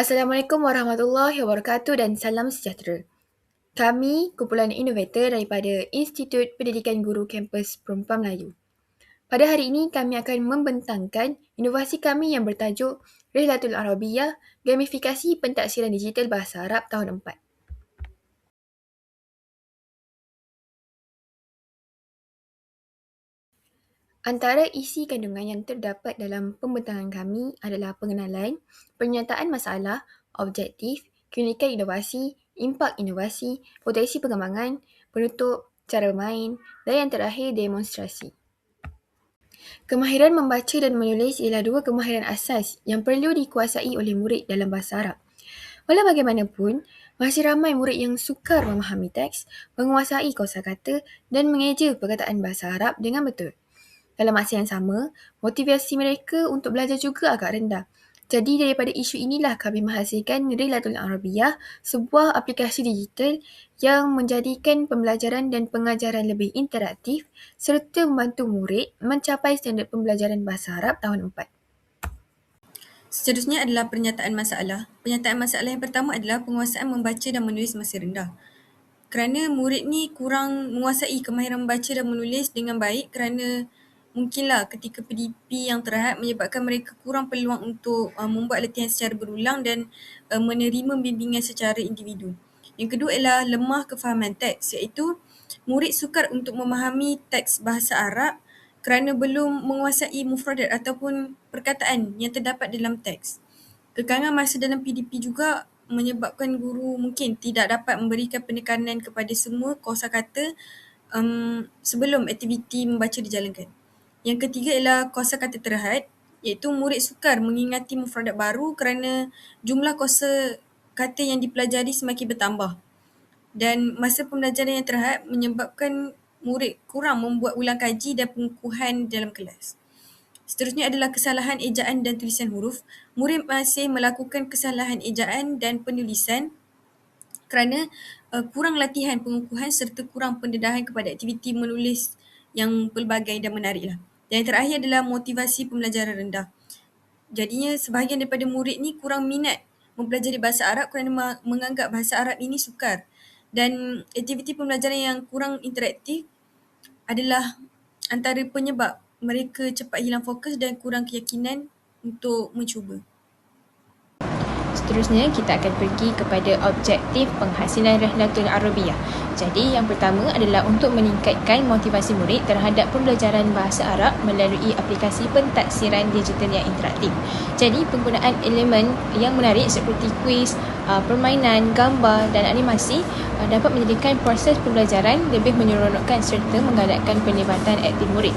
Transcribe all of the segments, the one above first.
Assalamualaikum warahmatullahi wabarakatuh dan salam sejahtera. Kami kumpulan inovator daripada Institut Pendidikan Guru Kampus Perempuan Melayu. Pada hari ini kami akan membentangkan inovasi kami yang bertajuk Rihlatul Arabiyah, Gamifikasi Pentaksiran Digital Bahasa Arab tahun 4. Antara isi kandungan yang terdapat dalam pembentangan kami adalah pengenalan, pernyataan masalah, objektif, keunikan inovasi, impak inovasi, potensi pengembangan, penutup, cara bermain dan yang terakhir demonstrasi. Kemahiran membaca dan menulis ialah dua kemahiran asas yang perlu dikuasai oleh murid dalam bahasa Arab. Walau bagaimanapun, masih ramai murid yang sukar memahami teks, menguasai kosakata dan mengeja perkataan bahasa Arab dengan betul. Dalam masa yang sama, motivasi mereka untuk belajar juga agak rendah. Jadi daripada isu inilah kami menghasilkan Rihlatul Arabiyah, sebuah aplikasi digital yang menjadikan pembelajaran dan pengajaran lebih interaktif serta membantu murid mencapai standard pembelajaran bahasa Arab tahun 4. Seterusnya adalah pernyataan masalah. Pernyataan masalah yang pertama adalah penguasaan membaca dan menulis masih rendah. Kerana murid ni kurang menguasai kemahiran membaca dan menulis dengan baik kerana mungkinlah ketika PDP yang terhad menyebabkan mereka kurang peluang untuk membuat latihan secara berulang dan menerima bimbingan secara individu. Yang kedua ialah lemah kefahaman teks, iaitu murid sukar untuk memahami teks bahasa Arab kerana belum menguasai mufradat ataupun perkataan yang terdapat dalam teks. Kekangan masa dalam PDP juga menyebabkan guru mungkin tidak dapat memberikan penekanan kepada semua kosakata sebelum aktiviti membaca dijalankan. Yang ketiga ialah kosakata terhad, iaitu murid sukar mengingati mufradat baru kerana jumlah kosakata yang dipelajari semakin bertambah. Dan masa pembelajaran yang terhad menyebabkan murid kurang membuat ulang kaji dan pengukuhan dalam kelas. Seterusnya adalah kesalahan ejaan dan tulisan huruf. Murid masih melakukan kesalahan ejaan dan penulisan kerana kurang latihan pengukuhan serta kurang pendedahan kepada aktiviti menulis yang pelbagai dan menarik lah. Dan yang terakhir adalah motivasi pembelajaran rendah. Jadinya sebahagian daripada murid ni kurang minat mempelajari bahasa Arab kerana menganggap bahasa Arab ini sukar. Dan aktiviti pembelajaran yang kurang interaktif adalah antara penyebab mereka cepat hilang fokus dan kurang keyakinan untuk mencuba. Seterusnya, kita akan pergi kepada objektif penghasilan Rihlatul Arabiyah. Jadi, yang pertama adalah untuk meningkatkan motivasi murid terhadap pembelajaran bahasa Arab melalui aplikasi pentaksiran digital yang interaktif. Jadi, penggunaan elemen yang menarik seperti kuis, permainan, gambar dan animasi dapat menjadikan proses pembelajaran lebih menyeronokkan serta menggalakkan penlibatan aktif murid.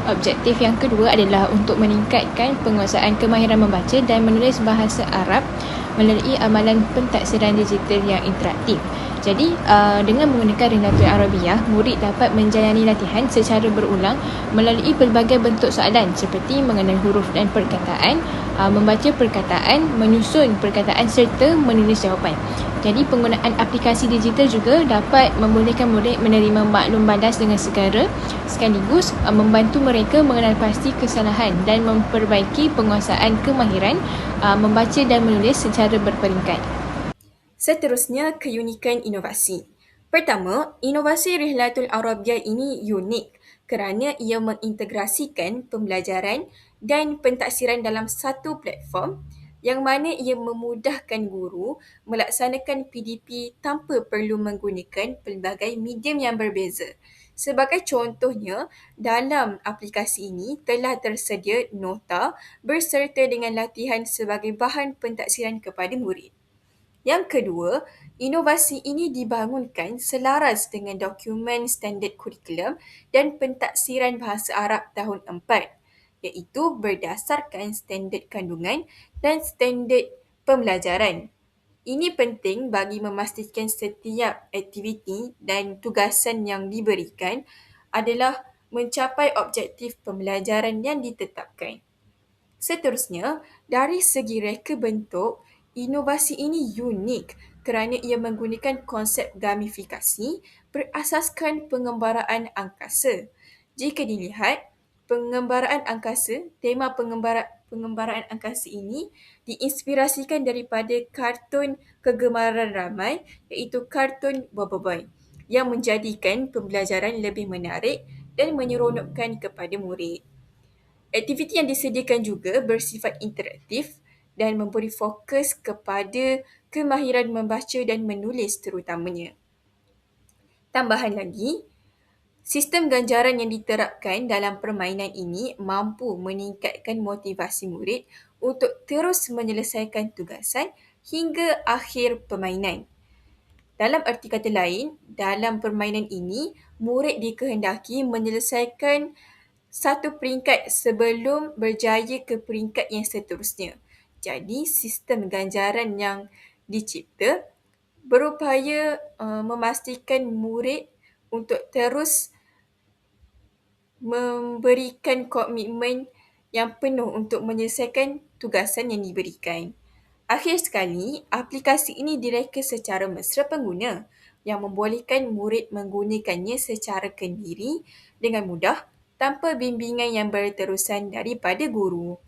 Objektif yang kedua adalah untuk meningkatkan penguasaan kemahiran membaca dan menulis bahasa Arab melalui amalan pentaksiran digital yang interaktif. Jadi, dengan menggunakan Rihlatul Arabiyah, murid dapat menjalani latihan secara berulang melalui pelbagai bentuk soalan seperti mengenal huruf dan perkataan, membaca perkataan, menyusun perkataan serta menulis jawapan. Jadi, penggunaan aplikasi digital juga dapat membolehkan murid menerima maklum balas dengan segera sekaligus membantu mereka mengenal pasti kesalahan dan memperbaiki penguasaan kemahiran membaca dan menulis secara berperingkat. Seterusnya, keunikan inovasi. Pertama, inovasi Rihlatul Arabiyah ini unik kerana ia mengintegrasikan pembelajaran dan pentaksiran dalam satu platform yang mana ia memudahkan guru melaksanakan PDP tanpa perlu menggunakan pelbagai medium yang berbeza. Sebagai contohnya, dalam aplikasi ini telah tersedia nota berserta dengan latihan sebagai bahan pentaksiran kepada murid. Yang kedua, inovasi ini dibangunkan selaras dengan dokumen standard kurikulum dan pentaksiran bahasa Arab tahun 4, iaitu berdasarkan standard kandungan dan standard pembelajaran. Ini penting bagi memastikan setiap aktiviti dan tugasan yang diberikan adalah mencapai objektif pembelajaran yang ditetapkan. Seterusnya, dari segi reka bentuk, inovasi ini unik kerana ia menggunakan konsep gamifikasi berasaskan pengembaraan angkasa. Jika dilihat, pengembaraan angkasa, tema pengembaraan angkasa ini diinspirasikan daripada kartun kegemaran ramai iaitu kartun Boboiboy yang menjadikan pembelajaran lebih menarik dan menyeronokkan kepada murid. Aktiviti yang disediakan juga bersifat interaktif dan memberi fokus kepada kemahiran membaca dan menulis terutamanya. Tambahan lagi, sistem ganjaran yang diterapkan dalam permainan ini mampu meningkatkan motivasi murid untuk terus menyelesaikan tugasan hingga akhir permainan. Dalam erti kata lain, dalam permainan ini, murid dikehendaki menyelesaikan satu peringkat sebelum berjaya ke peringkat yang seterusnya. Jadi, sistem ganjaran yang dicipta berupaya memastikan murid untuk terus memberikan komitmen yang penuh untuk menyelesaikan tugasan yang diberikan. Akhir sekali, aplikasi ini direka secara mesra pengguna yang membolehkan murid menggunakannya secara kendiri dengan mudah tanpa bimbingan yang berterusan daripada guru.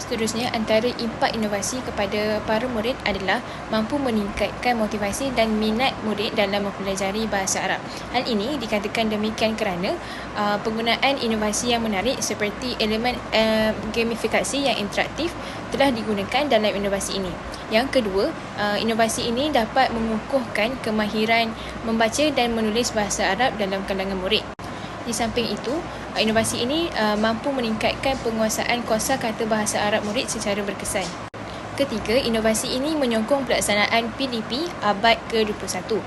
Seterusnya, antara impak inovasi kepada para murid adalah mampu meningkatkan motivasi dan minat murid dalam mempelajari bahasa Arab. Hal ini dikatakan demikian kerana penggunaan inovasi yang menarik seperti elemen gamifikasi yang interaktif telah digunakan dalam inovasi ini. Yang kedua, inovasi ini dapat mengukuhkan kemahiran membaca dan menulis bahasa Arab dalam kalangan murid. Di samping itu, inovasi ini mampu meningkatkan penguasaan kosakata bahasa Arab murid secara berkesan. Ketiga, inovasi ini menyokong pelaksanaan PDP abad ke-21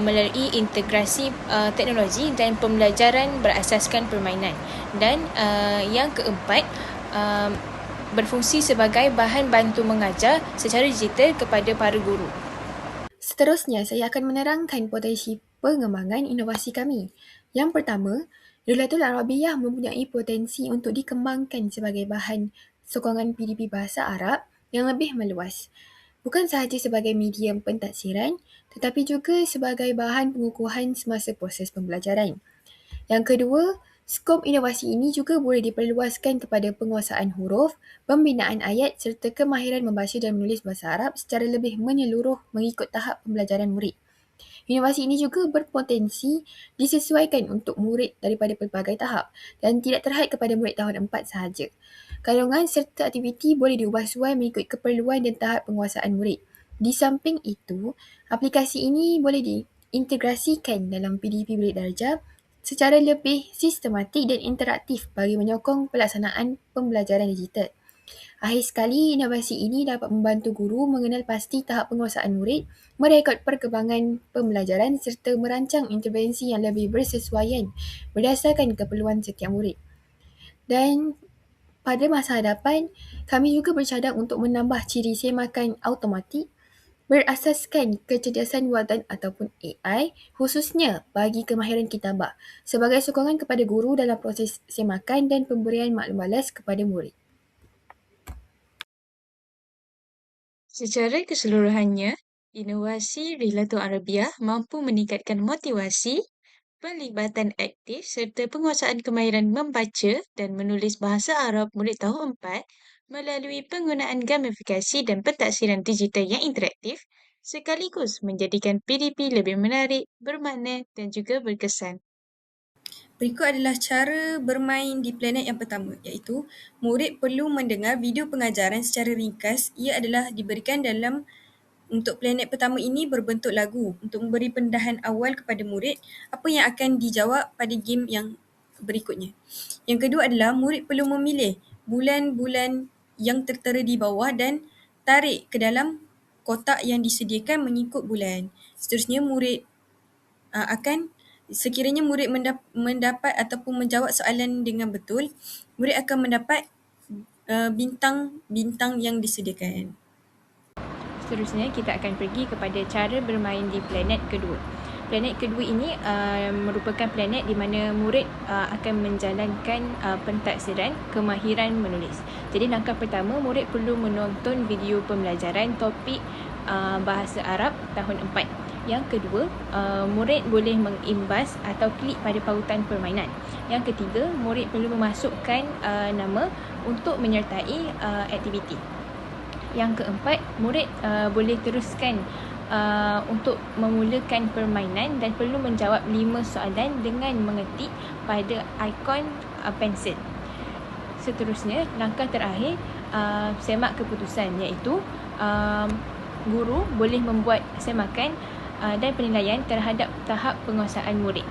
melalui integrasi teknologi dan pembelajaran berasaskan permainan. Dan yang keempat, berfungsi sebagai bahan bantu mengajar secara digital kepada para guru. Seterusnya, saya akan menerangkan potensi pengembangan inovasi kami. Yang pertama, Rihlatul Arabiyah mempunyai potensi untuk dikembangkan sebagai bahan sokongan PDP bahasa Arab yang lebih meluas. Bukan sahaja sebagai medium pentadsiran, tetapi juga sebagai bahan pengukuhan semasa proses pembelajaran. Yang kedua, skop inovasi ini juga boleh diperluaskan kepada penguasaan huruf, pembinaan ayat serta kemahiran membaca dan menulis bahasa Arab secara lebih menyeluruh mengikut tahap pembelajaran murid. Inovasi ini juga berpotensi disesuaikan untuk murid daripada pelbagai tahap dan tidak terhad kepada murid tahun 4 sahaja. Kalongan serta aktiviti boleh diubah suai mengikut keperluan dan tahap penguasaan murid. Di samping itu, aplikasi ini boleh diintegrasikan dalam PDP Bilik Darjah secara lebih sistematik dan interaktif bagi menyokong pelaksanaan pembelajaran digital. Akhir sekali, inovasi ini dapat membantu guru mengenal pasti tahap penguasaan murid, merekod perkembangan pembelajaran serta merancang intervensi yang lebih bersesuaian berdasarkan keperluan setiap murid. Dan pada masa hadapan, kami juga bercadang untuk menambah ciri semakan automatik berasaskan kecerdasan buatan ataupun AI khususnya bagi kemahiran kitabah sebagai sokongan kepada guru dalam proses semakan dan pemberian maklum balas kepada murid. Secara keseluruhannya, inovasi Rihlatul Arabiyah mampu meningkatkan motivasi, pelibatan aktif serta penguasaan kemahiran membaca dan menulis bahasa Arab murid tahun 4 melalui penggunaan gamifikasi dan pentadsiran digital yang interaktif sekaligus menjadikan PDP lebih menarik, bermakna dan juga berkesan. Berikut adalah cara bermain di planet yang pertama, iaitu murid perlu mendengar video pengajaran secara ringkas. Ia adalah diberikan dalam untuk planet pertama ini berbentuk lagu untuk memberi pendedahan awal kepada murid apa yang akan dijawab pada game yang berikutnya. Yang kedua adalah murid perlu memilih bulan-bulan yang tertera di bawah dan tarik ke dalam kotak yang disediakan mengikut bulan. Seterusnya murid akan sekiranya murid mendapat ataupun menjawab soalan dengan betul, murid akan mendapat bintang-bintang yang disediakan. Seterusnya, kita akan pergi kepada cara bermain di planet kedua. Planet kedua ini merupakan planet di mana murid akan menjalankan pentadsiran kemahiran menulis. Jadi langkah pertama, murid perlu menonton video pembelajaran topik bahasa Arab tahun 4. Yang kedua, murid boleh mengimbas atau klik pada pautan permainan. Yang ketiga, murid perlu memasukkan nama untuk menyertai aktiviti. Yang keempat, murid boleh teruskan untuk memulakan permainan dan perlu menjawab 5 soalan dengan mengetik pada ikon pensel. Seterusnya, langkah terakhir semak keputusan, iaitu guru boleh membuat semakan dan penilaian terhadap tahap penguasaan murid.